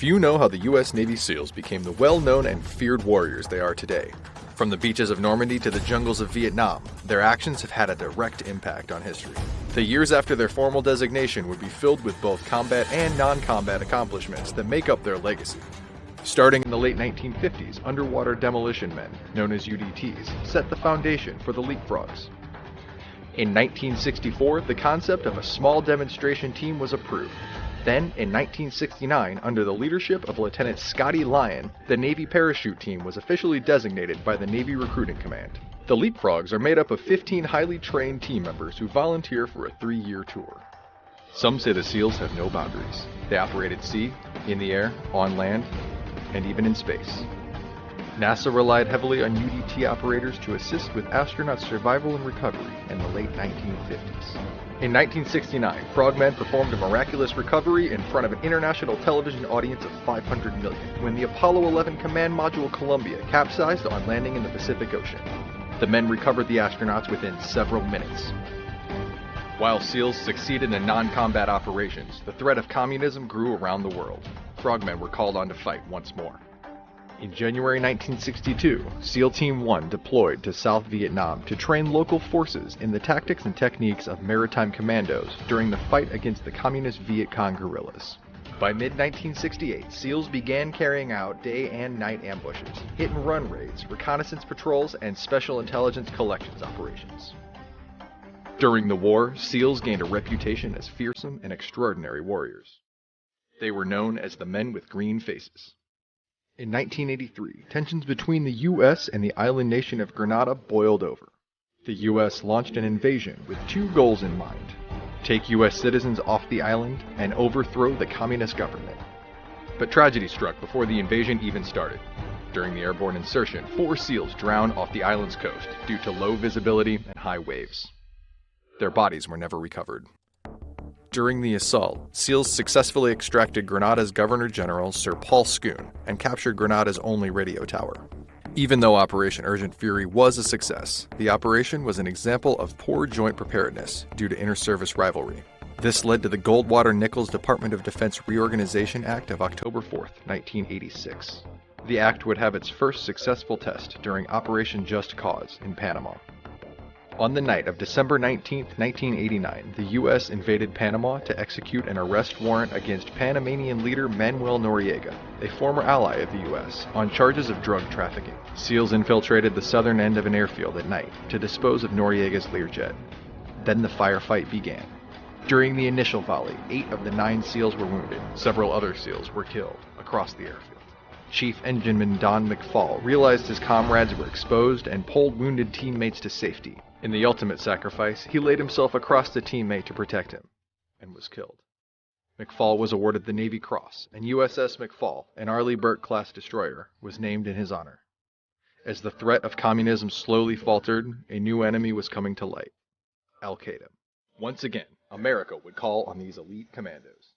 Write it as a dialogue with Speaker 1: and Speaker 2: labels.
Speaker 1: Few know how the U.S. Navy SEALs became the well-known and feared warriors they are today. From the beaches of Normandy to the jungles of Vietnam, their actions have had a direct impact on history. The years after their formal designation would be filled with both combat and non-combat accomplishments that make up their legacy. Starting in the late 1950s, underwater demolition men, known as UDTs, set the foundation for the leapfrogs. In 1964, the concept of a small demonstration team was approved. Then, in 1969, under the leadership of Lieutenant Scotty Lyon, the Navy parachute team was officially designated by the Navy Recruiting Command. The Leapfrogs are made up of 15 highly trained team members who volunteer for a 3-year tour. Some say the SEALs have no boundaries. They operate at sea, in the air, on land, and even in space. NASA relied heavily on UDT operators to assist with astronaut survival and recovery in the late 1950s. In 1969, frogmen performed a miraculous recovery in front of an international television audience of 500 million when the Apollo 11 command module Columbia capsized on landing in the Pacific Ocean. The men recovered the astronauts within several minutes. While SEALs succeeded in non-combat operations, the threat of communism grew around the world. Frogmen were called on to fight once more. In January 1962, SEAL Team 1 deployed to South Vietnam to train local forces in the tactics and techniques of maritime commandos during the fight against the communist Viet Cong guerrillas. By mid-1968, SEALs began carrying out day and night ambushes, hit-and-run raids, reconnaissance patrols, and special intelligence collections operations. During the war, SEALs gained a reputation as fearsome and extraordinary warriors. They were known as the Men with Green Faces. In 1983, tensions between the U.S. and the island nation of Grenada boiled over. The U.S. launched an invasion with 2 goals in mind: take U.S. citizens off the island and overthrow the communist government. But tragedy struck before the invasion even started. During the airborne insertion, 4 SEALs drowned off the island's coast due to low visibility and high waves. Their bodies were never recovered. During the assault, SEALs successfully extracted Grenada's Governor-General, Sir Paul Scoon, and captured Grenada's only radio tower. Even though Operation Urgent Fury was a success, the operation was an example of poor joint preparedness due to inter-service rivalry. This led to the Goldwater-Nichols Department of Defense Reorganization Act of October 4, 1986. The act would have its first successful test during Operation Just Cause in Panama. On the night of December 19, 1989, the U.S. invaded Panama to execute an arrest warrant against Panamanian leader Manuel Noriega, a former ally of the U.S., on charges of drug trafficking. SEALs infiltrated the southern end of an airfield at night to dispose of Noriega's Learjet. Then the firefight began. During the initial volley, 8 of the 9 SEALs were wounded. Several other SEALs were killed across the airfield. Chief Engineman Don McFall realized his comrades were exposed and pulled wounded teammates to safety. In the ultimate sacrifice, he laid himself across the teammate to protect him, and was killed. McFall was awarded the Navy Cross, and USS McFall, an Arleigh Burke-class destroyer, was named in his honor. As the threat of communism slowly faltered, a new enemy was coming to light: Al-Qaeda. Once again, America would call on these elite commandos.